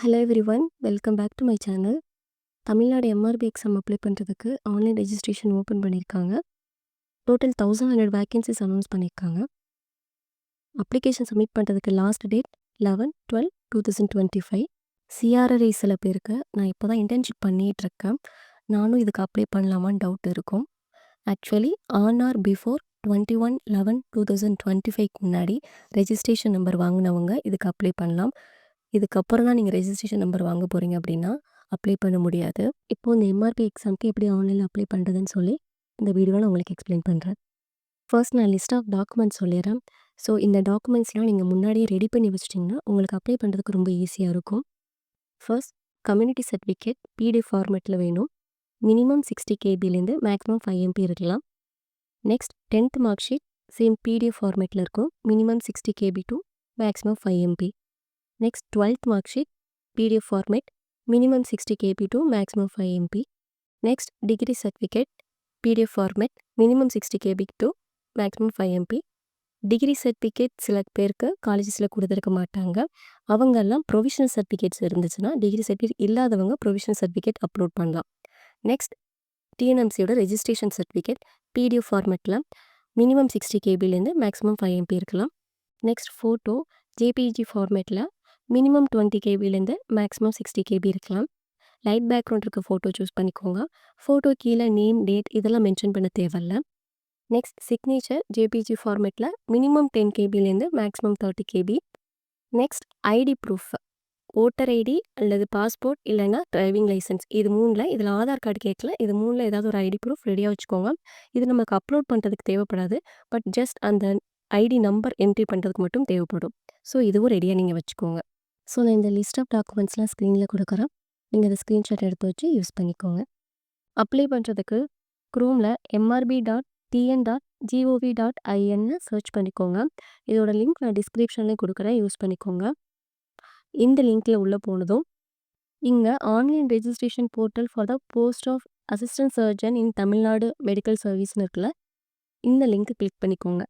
Hello everyone, welcome back to my channel. Tamil Nadu MRB exam apply பண்ணுறதுக்கு online registration open பண்ணியிருக்காங்க. Total 1100 vacancies announce பண்ணியிருக்காங்க. Application submit பண்ணுறதுக்கு last date 11/12/2025. CRRI சில பேருக்கு நான் இப்போ தான் இன்டர்ன்ஷிப் பண்ணிகிட்ருக்கேன், நானும் இதுக்கு அப்ளை பண்ணலாமான்னு டவுட் இருக்கும். ஆக்சுவலி ஆன் ஆர் பிஃபோர் 21/11/2025க்கு முன்னாடி ரெஜிஸ்ட்ரேஷன் நம்பர் வாங்கினவங்க இதுக்கு அப்ளை பண்ணலாம். இதுக்கப்புறம் தான் நீங்கள் ரெஜிஸ்ட்ரேஷன் நம்பர் வாங்க போகிறீங்க அப்படின்னா அப்ளை பண்ண முடியாது. இப்போது இந்த எம்ஆர்பி எக்ஸாமுக்கு எப்படி ஆன்லைனில் அப்ளை பண்ணுறதுன்னு சொல்லி இந்த வீடியோவில் நான் உங்களுக்கு எக்ஸ்பிளைன் பண்ணுறேன். ஃபர்ஸ்ட் நான் லிஸ்ட் ஆஃப் டாக்குமெண்ட்ஸ் சொல்லிடுறேன். ஸோ இந்த டாக்குமெண்ட்ஸ்லாம் நீங்கள் முன்னாடியே ரெடி பண்ணி வச்சிட்டிங்கன்னா உங்களுக்கு அப்ளை பண்ணுறதுக்கு ரொம்ப ஈஸியாக இருக்கும். ஃபர்ஸ்ட், கம்யூனிட்டி சர்டிஃபிகேட் பிடிஎஃப் ஃபார்மேட்டில் வேணும். மினிமம் 60 கேபிலேருந்து மேக்ஸிமம் 5 MB இருக்கலாம். Next, 10th mark sheet same PDF ஃபார்மேட்டில் இருக்கும். Minimum 60 KB to maximum 5 MB. Next, 12th mark sheet, PDF format, minimum 60 KB to maximum 5 MB. Next, degree certificate, PDF format, minimum 60 KB to maximum 5 MB. Degree certificate சில பேருக்கு காலேஜஸில் கொடுத்துருக்க மாட்டாங்க. அவங்கெல்லாம் provisional certificates இருந்துச்சுன்னா, degree certificate இல்லாதவங்க provisional certificate upload பண்ணலாம். Next, டிஎன்எம்சியோட registration certificate PDF ஃபார்மேட்டில் மினிமம் 60 கேபிலேருந்து மேக்ஸிமம் 5 MB இருக்கலாம். நெக்ஸ்ட், ஃபோட்டோ ஜேபிஜி ஃபார்மேட்டில் மினிமம் 20 கேபிலேருந்து மேக்ஸிமம் 60 KB இருக்கலாம். லைட் பேக்ரவுண்ட் இருக்க ஃபோட்டோ சூஸ் பண்ணிக்கோங்க. ஃபோட்டோ கீழே நேம், டேட் இதெல்லாம் மென்ஷன் பண்ண தேவையில்ல. நெக்ஸ்ட், சிக்னேச்சர் ஜேபிஜி ஃபார்மேட்டில் minimum 10 கேபிலேருந்து maximum 30 KB. Next, ID proof, voter ID அல்லது பாஸ்போர்ட் இல்லைன்னா டிரைவிங் லைசன்ஸ், இது 3ல் இதில் ஆதார் கார்டு கேட்கல. இது 3ல் ஏதாவது ஒரு ஐடி ப்ரூஃப் ரெடியாக வச்சுக்கோங்க. இது நமக்கு அப்லோட் பண்ணுறதுக்கு தேவைப்படாது, பட் ஜஸ்ட் அந்த ஐடி நம்பர் என்ட்ரி பண்ணுறதுக்கு மட்டும் தேவைப்படும். ஸோ இதுவும் ரெடியாக நீங்கள் வச்சுக்கோங்க. ஸோ நான் இந்த லிஸ்ட் ஆஃப் டாக்குமெண்ட்ஸ்லாம் ஸ்க்ரீனில் கொடுக்குறேன், நீங்கள் அதை ஸ்க்ரீன்ஷாட் எடுத்து வச்சு யூஸ் பண்ணிக்கோங்க. அப்ளை பண்ணுறதுக்கு க்ரோமில் mrb.tn.gov.in சர்ச் பண்ணிக்கோங்க. இதோட லிங்க் நான் டிஸ்கிரிப்ஷன்லேயும் கொடுக்குறேன், யூஸ் பண்ணிக்கோங்க. இந்த லிங்க்கில் உள்ளே போனதும் இங்கே online registration portal for the post of assistant surgeon in Tamil Nadu medical சர்வீஸ்னு இருக்குல்ல, இந்த லிங்க்கு கிளிக் பண்ணிக்கோங்க.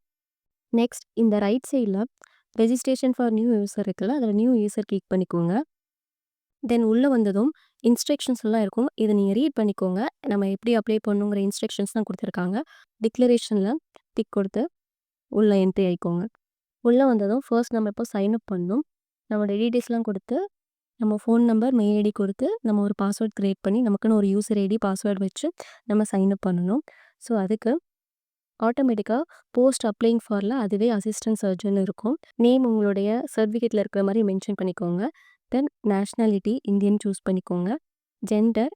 நெக்ஸ்ட், இந்த ரைட் சைடில் ரெஜிஸ்ட்ரேஷன் ஃபார் நியூ யூசர் இருக்குல்ல, அதில் நியூ யூசர் கிளிக் பண்ணிக்கோங்க. தென் உள்ளே வந்ததும் இன்ஸ்ட்ரக்ஷன்ஸ் எல்லாம் இருக்கும், இதை நீங்கள் ரீட் பண்ணிக்கோங்க. நம்ம எப்படி அப்ளை பண்ணுங்கிற இன்ஸ்ட்ரக்ஷன்ஸ் தான் கொடுத்துருக்காங்க. டிக்ளரேஷனில் டிக் கொடுத்து உள்ளே என்ட்ரி ஆகிக்கோங்க. உள்ளே வந்ததும் ஃபர்ஸ்ட் நம்ம இப்போ சைன்அப் பண்ணணும். நம்மளோட டீட்டெயில்ஸ்லாம் கொடுத்து நம்ம ஃபோன் நம்பர், மெயில் ஐடி கொடுத்து நம்ம ஒரு பாஸ்வேர்ட் க்ரியேட் பண்ணி நமக்குன்னு ஒரு யூசர் ஐடி பாஸ்வேர்டு வச்சு நம்ம சைன்அப் பண்ணணும். ஸோ அதுக்கு ஆட்டோமேட்டிக்காக போஸ்ட் அப்ளைங் ஃபாரில் அதுவே அசிஸ்டன்ட் சர்ஜன் இருக்கும். நேம் உங்களுடைய சர்டிஃபிகேட்டில் இருக்கிற மாதிரி மென்ஷன் பண்ணிக்கோங்க. தென் நேஷ்னாலிட்டி இந்தியன் சூஸ் பண்ணிக்கோங்க. ஜெண்டர்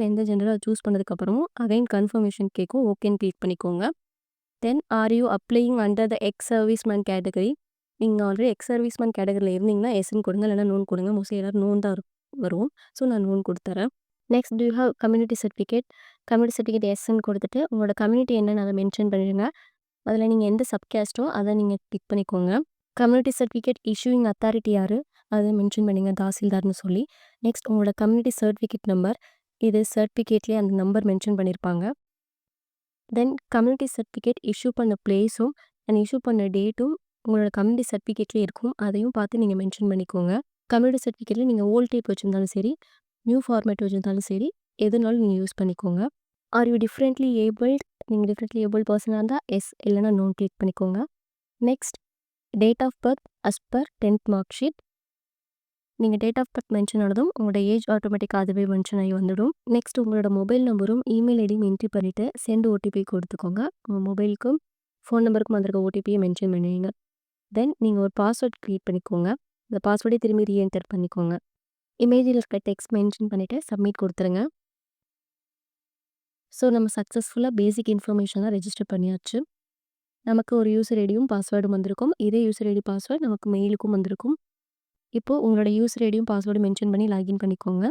எந்த ஜெண்டரை சூஸ் பண்ணதுக்கப்புறமும் அகைன் கன்ஃபர்மேஷன் கேட்கும், ஓகேன்னு கிளிக் பண்ணிக்கோங்க. Then are you applying under the ex serviceman category, நீங்கள் ஆல்ரெடி எக்ஸ் சர்வீஸ்மேன் கேட்டகரியில் இருந்தீங்கன்னா எஸ்ன்னு கொடுங்க, இல்லைனா நோன் கொடுங்க. மோஸ்ட்லி எல்லோரும் நோன் தான் வரும், ஸோ நான் நோன் கொடுத்துறேன். Next, do you have community certificate எஸ்ன்னு கொடுத்துட்டு உங்களோட கம்யூனிட்டி என்னன்னு அதை மென்ஷன் பண்ணிடுங்க. அதில் நீங்கள் எந்த சப்கேஸ்ட்டோ அதை நீங்கள் கிளிக் பண்ணிக்கோங்க. கம்யூனிட்டி சர்டிஃபிகேட் இஷ்யூயிங் அத்தாரிட்டி யார் அதை மென்ஷன் பண்ணிங்க, தாசில்தார்னு சொல்லி. நெக்ஸ்ட், உங்களோட கம்யூனிட்டி சர்டிஃபிகேட் நம்பர், இது சர்டிஃபிகேட்லேயே அந்த நம்பர் மென்ஷன் பண்ணியிருப்பாங்க. தென் கம்யூனிட்டி சர்டிஃபிகேட் இஷ்யூ பண்ண பிளேஸும் அண்ட் இஷ்யூ பண்ண டேட்டும் உங்களோட கம்யூனிட்டி சர்டிஃபிகேட்லேயே இருக்கும், அதையும் பார்த்து நீங்கள் மென்ஷன் பண்ணிக்கோங்க. கம்யூனிட்டி சர்டிஃபிகேட்டில் நீங்கள் ஓல்ட் டைப் வச்சுருந்தாலும் சரி, நியூ ஃபார்மேட் வச்சுருந்தாலும் சரி, எதுனாலும் நீங்கள் யூஸ் பண்ணிக்கோங்க. ஆர் யூ டிஃப்ரெண்ட்லி ஏபிள்ட், நீங்கள் டிஃப்ரெண்ட்லி ஏபிள் பர்சனாக இருந்தால் எஸ் இல்லைனா நோன் கிளிக் பண்ணிக்கோங்க. Next, date of birth as per 10th mark sheet. நீங்கள் டேட் ஆஃப் பர்த் மென்ஷன் ஆனதும் உங்களோட ஏஜ் ஆட்டோமேட்டிக்காக அதுவே மென்ஷன் ஆகி வந்துடும். நெக்ஸ்ட், உங்களோட மொபைல் நம்பரும் இமெயில் ஐடியும் என்ட்ரி பண்ணிவிட்டு சென்ட் ஓடிபி கொடுத்துக்கோங்க. உங்கள் மொபைலுக்கும் ஃபோன் நம்பருக்கும் வந்திருக்க ஓடிபியை மென்ஷன் பண்ணுவீங்க. தென் நீங்கள் ஒரு பாஸ்வேர்ட் க்ரியேட் பண்ணிக்கோங்க. அந்த பாஸ்வேர்டே திரும்பி ரீஎன்டர் பண்ணிக்கோங்க. இமேஜில் இருக்க டெக்ஸ்ட் மென்ஷன் பண்ணிவிட்டு சப்மிட் கொடுத்துருங்க. ஸோ நம்ம சக்ஸஸ்ஃபுல்லாக பேசிக் இன்ஃபர்மேஷன்லாம் ரெஜிஸ்டர் பண்ணியாச்சு. நமக்கு ஒரு யூசர் ஐடியும் பாஸ்வேர்டும் வந்திருக்கும். இதே யூசர் ஐடி பாஸ்வேர்டு நமக்கு மெயிலுக்கும் வந்திருக்கும். இப்போது உங்களோட யூசர் ஐடியும் பாஸ்வேர்டு மென்ஷன் பண்ணி லாகின் பண்ணிக்கோங்க.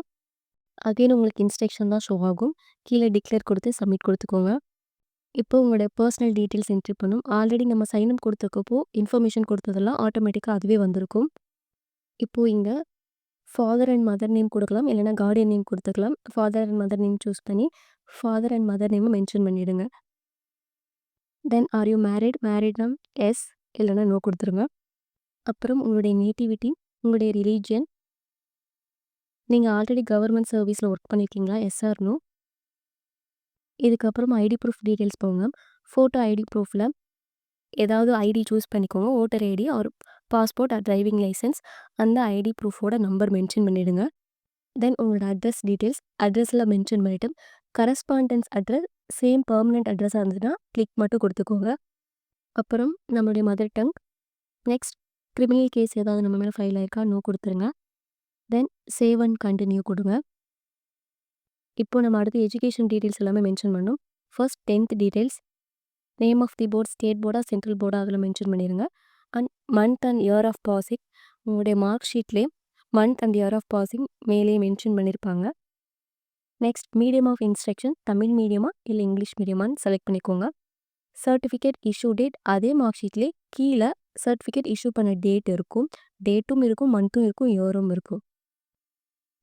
அகைன் உங்களுக்கு இன்ஸ்ட்ரக்ஷன் தான் ஷோ ஆகும். கீழே டிக்ளேர் கொடுத்து சப்மிட் கொடுத்துக்கோங்க. இப்போ உங்களோட பர்சனல் டீட்டெயில்ஸ் என்ட்ரி பண்ணும். ஆல்ரெடி நம்ம சைன்அப் கொடுத்துருக்கப்போ இன்ஃபர்மேஷன் கொடுத்ததெல்லாம் ஆட்டோமேட்டிக்காக அதுவே வந்திருக்கும். இப்போது இங்கே ஃபாதர் அண்ட் மதர் நேம் கொடுக்கலாம், இல்லைனா கார்டியன் நேம் கொடுத்துக்கலாம். Father and mother name choose பண்ணி ஃபாதர் அண்ட் மதர் நேமை மென்ஷன் பண்ணிவிடுங்க. தென் ஆர் யூ மேரிட்னா எஸ் இல்லைனா நோ கொடுத்துருங்க. அப்புறம் உங்களுடைய நேட்டிவிட்டி, உங்களுடைய ரிலீஜியன், நீங்கள் ஆல்ரெடி கவர்மெண்ட் சர்வீஸில் ஒர்க் பண்ணியிருக்கீங்களா? Yes or no. இதுக்கப்புறம் ஐடி ப்ரூஃப் டீட்டெயில்ஸ் போங்க. ஃபோட்டோ ஐடி ப்ரூஃபில் ஏதாவது ஐடி சூஸ் பண்ணிக்கோங்க. Voter ID or passport or driving licence. அந்த ஐடி ப்ரூஃபோட நம்பர் மென்ஷன் பண்ணிவிடுங்க. தென் உங்களோட அட்ரஸ் டீட்டெயில்ஸ் அட்ரஸில் மென்ஷன் பண்ணிவிட்டு கரஸ்பாண்டன்ஸ் அட்ரஸ் சேம் பெர்மனெண்ட் அட்ரஸாக இருந்ததுன்னா கிளிக் மட்டும் கொடுத்துக்கோங்க. அப்புறம் நம்மளுடைய mother tongue. Next criminal case ஏதாவது நம்ம மேலே ஃபைல் ஆயிருக்கா? நோ கொடுத்துருங்க. தென் சேவ் அண்ட் கண்டினியூ கொடுங்க. இப்போ நம்ம அடுத்து எஜுகேஷன் டீட்டெயில்ஸ் எல்லாமே மென்ஷன் பண்ணணும். First 10th details, name of the board, state போர்டா சென்ட்ரல் போர்டா அதில் மென்ஷன் பண்ணிடுங்க. And month and year of passing உங்களுடைய மார்க் ஷீட்லேயே month and year of passing மேலேயே மென்ஷன் பண்ணியிருப்பாங்க. Next medium of instruction Tamil மீடியமா இல்லை இங்கிலீஷ் மீடியமான்னு செலக்ட் பண்ணிக்கோங்க. சர்டிஃபிகேட் இஷ்யூ டேட் அதே மார்க் ஷீட்லேயே கீழே சர்டிஃபிகேட் இஷ்யூ பண்ண டேட் இருக்கும். டேட்டும் இருக்கும், மந்த்தும் இருக்கும், இயரும் இருக்கும்.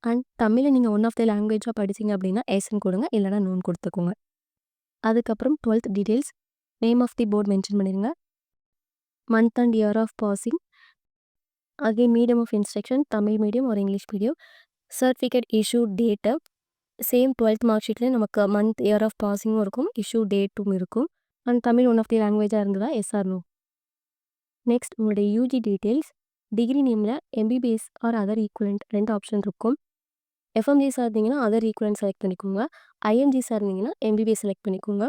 அண்ட் தமிழை நீங்கள் ஒன் ஆஃப் த லாங்குவேஜாக படிச்சிங்க அப்படின்னா எஸ்ன்னு கொடுங்க, இல்லைனா நோன் கொடுத்துக்கோங்க. அதுக்கப்புறம் 12th details, name of the board mention பண்ணிடுங்க. Month and year of passing again medium of instruction Tamil medium ஒரு இங்கிலீஷ் மீடியம். சர்டிஃபிகேட் இஷ்யூ டேட்டை சேம் 12th மார்க் ஷீட்லேயே நமக்கு மந்த் இயர் ஆஃப் பாசிங்கும் இருக்கும், இஷ்யூ டேட்டும் இருக்கும். And Tamil one of the லாங்குவேஜாக இருந்ததா எஸ் ஆர் நோ. நெக்ஸ்ட் உங்களுடைய யூஜி டீட்டெயில்ஸ், டிகிரி நேமில் MBBS or other equivalent 2 option இருக்கும். எஃப்எம்ஜிஸாக இருந்தீங்கன்னா அதர் ஈக்குவலண்ட் செலக்ட் பண்ணிக்கோங்க. ஐஎம்ஜிஸாக இருந்தீங்கன்னா எம்பிபிஎஸ் செலக்ட் பண்ணிக்கோங்க.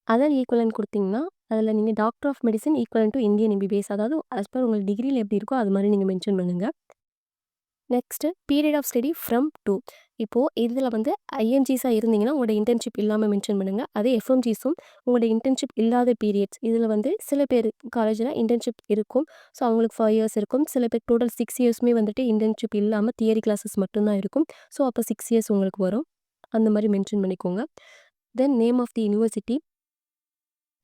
அதர் ஈக்குவலண்ட் கொடுத்தீங்கன்னா அதில் நீங்கள் doctor of medicine equivalent to Indian MBBS, அதாவது ஆஸ் பர் உங்கள் டிகிரியில் எப்படி இருக்கோ அது மாதிரி நீங்கள் மென்ஷன் பண்ணுங்கள். Next period of study from to. இப்போது இதில் வந்து ஐஎம்ஜிஸாக இருந்தீங்கன்னா உங்களோட இன்டர்ன்ஷிப் இல்லாமல் மென்ஷன் பண்ணுங்கள். அதே எஃப்எம்ஜிஸும் உங்களோட இன்டர்ன்ஷிப் இல்லாத பீரியட்ஸ் இதில் வந்து சில பேர் காலேஜில் இன்டர்ன்ஷிப் இருக்கும். ஸோ அவங்களுக்கு 5 இயர்ஸ் இருக்கும். சில பேர் டோட்டல் 6 இயர்ஸுமே வந்துட்டு இன்டர்ன்ஷிப் இல்லாமல் தியரி கிளாஸஸ் மட்டும்தான் இருக்கும். ஸோ அப்போ 6 இயர்ஸ் உங்களுக்கு வரும். அந்த மாதிரி மென்ஷன் பண்ணிக்கோங்க. Then name of the university,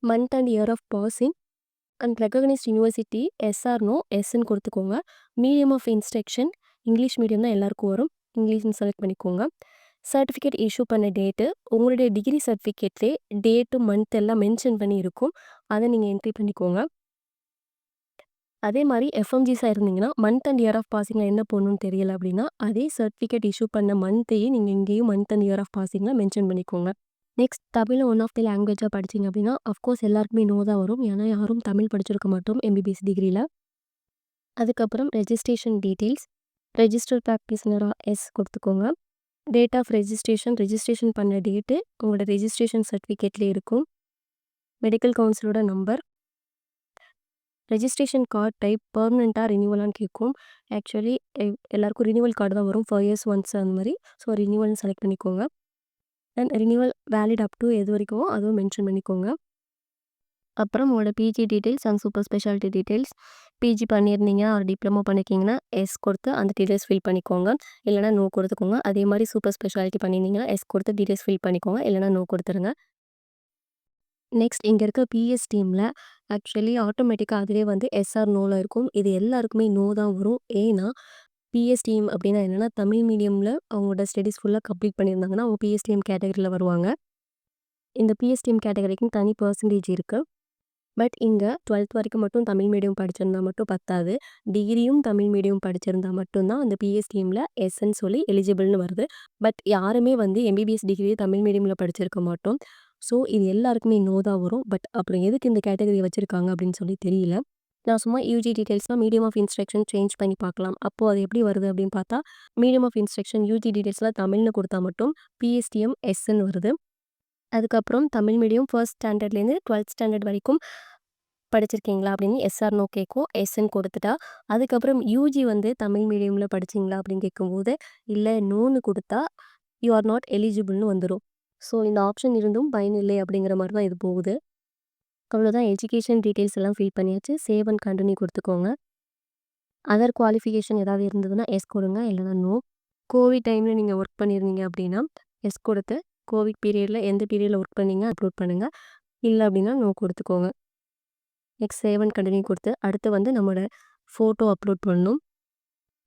month and year of passing and recognised university yes or no எஸ்ன்னு கொடுத்துக்கோங்க. Medium of instruction English medium தான் எல்லாருக்கும் வரும், இங்கிலீஷ்னு செலக்ட் பண்ணிக்கோங்க. சர்டிஃபிகேட் இஷ்யூ பண்ண டேட்டு உங்களுடைய டிகிரி சர்டிஃபிகேட்லேயே டேட்டு மந்த் எல்லாம் மென்ஷன் பண்ணி இருக்கும், அதை நீங்கள் என்ட்ரி பண்ணிக்கோங்க. அதே மாதிரி எஃப்எம்ஜிஸாக இருந்தீங்கன்னா மந்த் அண்ட் இயர் ஆஃப் பாசிங்கில் என்ன போடணும்னு தெரியல அப்படின்னா அதே சர்டிஃபிகேட் இஷ்யூ பண்ண மந்த்தையே நீங்கள் இங்கேயும் மந்த் அண்ட் இயர் ஆஃப் பாசிங்கில் மென்ஷன் பண்ணிக்கோங்க. Next Tamil one of the லாங்குவேஜாக படிச்சிங்க அப்படின்னா அஃப்கோர்ஸ் எல்லாருக்குமே நோ தான் வரும், ஏன்னா யாரும் தமிழ் படிச்சிருக்க மாட்டோம் எம்பிபிஎஸ் டிகிரியில். அதுக்கப்புறம் ரெஜிஸ்ட்ரேஷன் டீட்டெயில்ஸ், ரெஜிஸ்டர் ப்ராக்டிஸ்னராக எஸ் கொடுத்துக்கோங்க. டேட் ஆஃப் ரெஜிஸ்ட்ரேஷன் பண்ண டேட்டு உங்களோட ரெஜிஸ்ட்ரேஷன் சர்டிஃபிகேட்லேயே இருக்கும். மெடிக்கல் கவுன்சிலோட நம்பர், ரெஜிஸ்ட்ரேஷன் கார்டு டைப் பெர்மனெண்ட்டாக ரினியூவலான்னு கேட்கும். ஆக்சுவலி எல்லாருக்கும் ரினியூவல் கார்டு தான் வரும் 5 இயர்ஸ் ஒன்ஸ் அந்த மாதிரி. ஸோ ரினியூவல்னு செலக்ட் பண்ணிக்கோங்க. And renewal valid up to எது வரைக்கும் அதுவும் மென்ஷன் பண்ணிக்கோங்க. அப்புறம் உங்களோட PG details and super speciality details, PG பண்ணியிருந்தீங்க ஒரு டிப்ளமோ பண்ணியிருக்கீங்கன்னா எஸ் கொடுத்து அந்த டீட்டெயில்ஸ் ஃபில் பண்ணிக்கோங்க, இல்லைனா நோ கொடுத்துக்கோங்க. அதே மாதிரி சூப்பர் ஸ்பெஷாலிட்டி பண்ணியிருந்தீங்கன்னா எஸ் கொடுத்து டீட்டெயில்ஸ் ஃபில் பண்ணிக்கோங்க, இல்லைனா நோ கொடுத்துருங்க. நெக்ஸ்ட் இங்கே இருக்க பிஎஸ்டிஎம்மில் ஆக்சுவலி ஆட்டோமேட்டிக்காக அதிலே வந்து எஸ்ஆர் நோவில் இருக்கும். இது எல்லாருக்குமே நோ தான் வரும். ஏன்னா பிஎஸ்டிஎம் அப்படின்னா என்னென்னா தமிழ் மீடியமில் அவங்களோட ஸ்டடீஸ் ஃபுல்லாக கம்ப்ளீட் பண்ணியிருந்தாங்கன்னா அவங்க பிஎஸ்டிஎம் கேட்டகரியில் வருவாங்க. இந்த பிஎஸ்டிஎம் கேட்டகரிக்கு தனி பர்சன்டேஜ் இருக்குது. பட் இங்கே 12th வரைக்கும் மட்டும் தமிழ் மீடியம் படிச்சிருந்தா மட்டும் பத்தாது, டிகிரியும் தமிழ் மீடியம் படிச்சிருந்தா மட்டும்தான் அந்த பிஎஸ்டிஎம்மில் எஸ்ன்னு சொல்லி எலிஜிபிள்னு வருது. பட் யாருமே வந்து எம்பிபிஎஸ் டிகிரி தமிழ் மீடியமில் படிச்சிருக்க மாட்டோம். ஸோ இது எல்லாருக்குமே நோ தான் வரும். பட் அப்புறம் எதுக்கு இந்த கேட்டகரி வச்சுருக்காங்க அப்படின்னு சொல்லி தெரியல. நான் சும்மா யூஜி டீட்டெயில்ஸ்னால் மீடியம் ஆஃப் இன்ஸ்ட்ரக்ஷன் சேஞ்ச் பண்ணி பார்க்கலாம். அப்போது அது எப்படி வருது அப்படின்னு பார்த்தா மீடியம் ஆஃப் இன்ஸ்ட்ரக்ஷன் யூஜி டீட்டெயில்ஸில் தமிழ்னு கொடுத்தா மட்டும் பிஎஸ்டிஎம் எஸ்ன்னு வருது. அதுக்கப்புறம் தமிழ் மீடியம் ஃபர்ஸ்ட் ஸ்டாண்டர்ட்லேருந்து 12th ஸ்டாண்டர்ட் வரைக்கும் படிச்சிருக்கீங்களா அப்படின்னு எஸ்ஆர் நோ கேட்கும், எஸ்ன்னு கொடுத்துட்டா. அதுக்கப்புறம் யூஜி வந்து தமிழ் மீடியமில் படிச்சிங்களா அப்படின்னு கேட்கும்போது இல்லை நோன்னு கொடுத்தா யூ ஆர் நாட் எலிஜிபிள்னு வந்துடும். ஸோ இந்த ஆப்ஷன் இருந்தும் பயனில்லை அப்படிங்கிற மாதிரி தான் இது போகுது. அவ்வளோதான், எஜுகேஷன் டீட்டெயில்ஸ் எல்லாம் ஃபில் பண்ணியாச்சு. சேவ் அண்ட் கண்டினியூ கொடுத்துக்கோங்க. அதர் குவாலிஃபிகேஷன் ஏதாவது இருந்ததுன்னா எஸ் கொடுங்க, இல்லைனா நோ. கோவிட் டைமில் நீங்கள் ஒர்க் பண்ணியிருந்தீங்க அப்படின்னா எஸ் கொடுத்து கோவிட் பீரியடில் எந்த பீரியடில் ஒர்க் பண்ணீங்க அப்லோட் பண்ணுங்கள், இல்லை அப்படின்னா நோ கொடுத்துக்கோங்க. நெக்ஸ்ட் சேவ் அண்ட் கண்டினியூ கொடுத்து அடுத்து வந்து நம்மளோட ஃபோட்டோ அப்லோட் பண்ணணும்.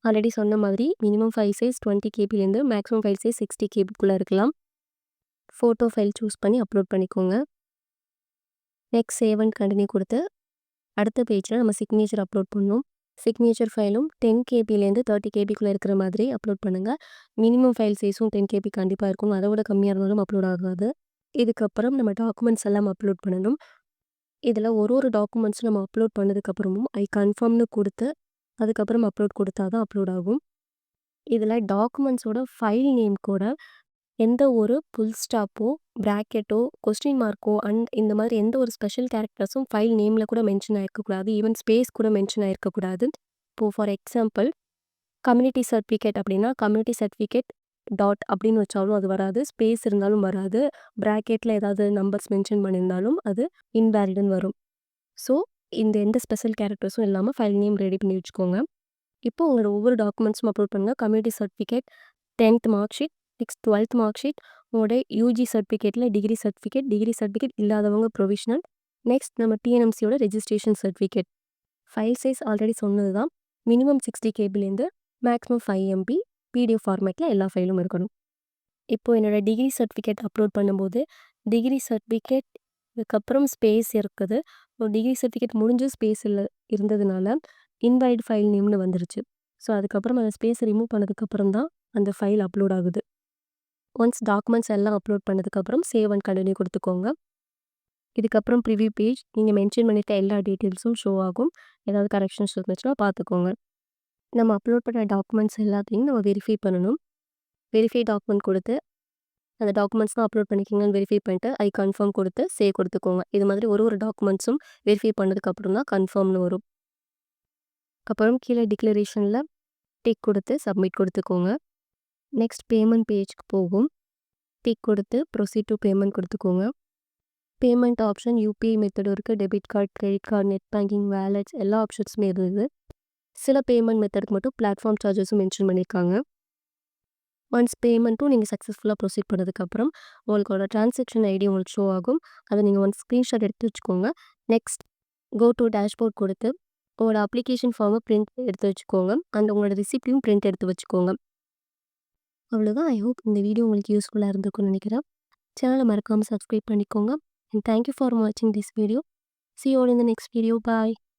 ஆல்ரெடி சொன்ன மாதிரி மினிமம் ஃபைல் சைஸ் 20 கேபிலேருந்து மேக்ஸிமம் ஃபைல் சைஸ் 60 கேபிக்குள்ளே இருக்கலாம். ஃபோட்டோ ஃபைல் சூஸ் பண்ணி அப்லோட் பண்ணிக்கோங்க. நெக்ஸ்ட் சேவ் அண்ட் கண்டினியூ கொடுத்து அடுத்த பேஜில் நம்ம சிக்னேச்சர் அப்லோட் பண்ணணும். சிக்னேச்சர் ஃபைலும் 10 கேபிலேருந்து 30 கேபிக்குள்ளே இருக்கிற மாதிரி அப்லோட் பண்ணுங்கள். மினிமம் ஃபைல் சைஸும் 10 கேபி கண்டிப்பாக இருக்கும். அதை விட கம்மியாக இருந்தாலும் அப்லோட் ஆகாது. இதுக்கப்புறம் நம்ம டாக்குமெண்ட்ஸ் எல்லாம் அப்லோட் பண்ணணும். இதில் ஒரு டாக்குமெண்ட்ஸும் நம்ம அப்லோட் பண்ணதுக்கப்புறமும் ஐ கன்ஃபார்ம்னு கொடுத்து அதுக்கப்புறம் அப்லோட் கொடுத்தா தான் அப்லோட் ஆகும். இதில் டாக்குமெண்ட்ஸோட ஃபைல் நேம் கூட எந்த ஒரு ஃபுல் ஸ்டாப்போ, பிராக்கெட்டோ, கொஸ்டின் மார்க்கோ இந்த மாதிரி எந்த ஒரு ஸ்பெஷல் கேரக்டர்ஸும் ஃபைல் நேமில் கூட மென்ஷன் ஆகிருக்கக்கூடாது. ஈவன் ஸ்பேஸ் கூட மென்ஷன் ஆகிருக்கக்கூடாது. இப்போது ஃபார் எக்ஸாம்பிள் கம்யூனிட்டி சர்டிஃபிகேட் அப்படின்னா கம்யூனிட்டி சர்டிஃபிகேட் டாட் அப்படின்னு வச்சாலும் அது வராது. ஸ்பேஸ் இருந்தாலும் வராது. பிராக்கெட்டில் ஏதாவது நம்பர்ஸ் மென்ஷன் பண்ணியிருந்தாலும் அது இன்வேலிடுன்னு வரும். ஸோ இந்த எந்த ஸ்பெஷல் கேரக்டர்ஸும் இல்லாமல் ஃபைல் நேம் ரெடி பண்ணி வச்சுக்கோங்க. இப்போ உங்களோட ஒவ்வொரு டாக்குமெண்ட்ஸும் அப்லோட் பண்ணுங்கள். Community certificate, 10th mark sheet, next 12th mark sheet, உங்களோட யூஜி சர்டிஃபிகேட்டில் டிகிரி சர்டிஃபிகேட் இல்லாதவங்க ப்ரொவிஷனல், நெக்ஸ்ட் நம்ம டிஎன்எம்சியோட registration certificate. File size already சொன்னது தான். மினிமம் 60 கேபிலேருந்து மேக்ஸிமம் 5 MB பிடிஎஃப் ஃபார்மேட்டில் எல்லா ஃபைலும் இருக்கணும். இப்போது என்னோடய டிகிரி சர்டிஃபிகேட் அப்லோட் பண்ணும்போது டிகிரி சர்டிஃபிகேட் இதுக்கப்புறம் ஸ்பேஸ் இருக்குது. டிகிரி சர்டிஃபிகேட் முடிஞ்சு ஸ்பேஸ் இருந்ததுனால இன்வைட் ஃபைல் நேம்னு வந்துருச்சு. ஸோ அதுக்கப்புறம் அந்த ஸ்பேஸை ரிமூவ் பண்ணதுக்கப்புறம் தான் அந்த ஃபைல் அப்லோட் ஆகுது. ஒன்ஸ் டாக்குமெண்ட்ஸ் எல்லாம் அப்லோட் பண்ணதுக்கப்புறம் சேவ் அண்ட் கண்டினியூ கொடுத்துக்கோங்க. இதுக்கப்புறம் ப்ரிவ்யூ பேஜ் நீங்கள் மென்ஷன் பண்ணிட்ட எல்லா டீட்டெயில்ஸும் ஷோ ஆகும். ஏதாவது கரெக்ஷன்ஸ் இருந்துச்சுன்னா பார்த்துக்கோங்க. நம்ம அப்லோட் பண்ண டாக்குமெண்ட்ஸ் எல்லாத்தையும் நம்ம வெரிஃபை பண்ணணும். வெரிஃபை டாக்குமெண்ட் கொடுத்து அந்த டாக்குமெண்ட்ஸ் தான் அப்லோட் பண்ணிக்கிங்கன்னு வெரிஃபை பண்ணிட்டு ஐ கன்ஃபார்ம் கொடுத்து சேவ் கொடுத்துக்கோங்க. இது மாதிரி ஒரு டாக்குமெண்ட்ஸும் வெரிஃபை பண்ணதுக்கப்புறம் தான் கன்ஃபார்ம்னு வரும். அப்புறம் கீழே டிக்ளரேஷனில் டிக் கொடுத்து சப்மிட் கொடுத்துக்கோங்க. நெக்ஸ்ட் பேமெண்ட் பேஜ்க்கு போகும். டிக் கொடுத்து ப்ரொசீட் டு பேமெண்ட் கொடுத்துக்கோங்க. பேமெண்ட் ஆப்ஷன் யூபிஐ மெத்தடும் இருக்குது. Debit card, credit card, net banking, wallets எல்லா ஆப்ஷன்ஸுமே இருந்தது. சில பேமெண்ட் மெத்தடுக்கு மட்டும் பிளாட்ஃபார்ம் சார்ஜஸும் மென்ஷன் பண்ணியிருக்காங்க. ஒன்ஸ் பேமெண்ட்டும் நீங்கள் சக்ஸஸ்ஃபுல்லாக ப்ரொசீட் பண்ணதுக்கப்புறம் உங்களோட ட்ரான்சாக்ஷன் ஐடி உங்களுக்கு ஷோ ஆகும். அதை நீங்கள் ஒன்ஸ் ஸ்க்ரீன்ஷாட் எடுத்து வச்சுக்கோங்க. நெக்ஸ்ட் கோ டு டேஷ்போர்ட் கொடுத்து உங்களோட அப்ளிகேஷன் ஃபார்மை பிரிண்ட் எடுத்து வச்சுக்கோங்க. அண்ட் உங்களோட ரிசிப்டையும் பிரிண்ட் எடுத்து வச்சுக்கோங்க. அவ்வளோதான். ஐ ஹோப் இந்த வீடியோ உங்களுக்கு யூஸ்ஃபுல்லாக இருந்திருக்கும்னு நினைக்கிறேன். சேனலை மறக்காமல் சப்ஸ்கிரைப் பண்ணிக்கோங்க. அண்ட் தேங்க்யூ ஃபார் வாட்சிங் this video. See you all in the next video. Bye.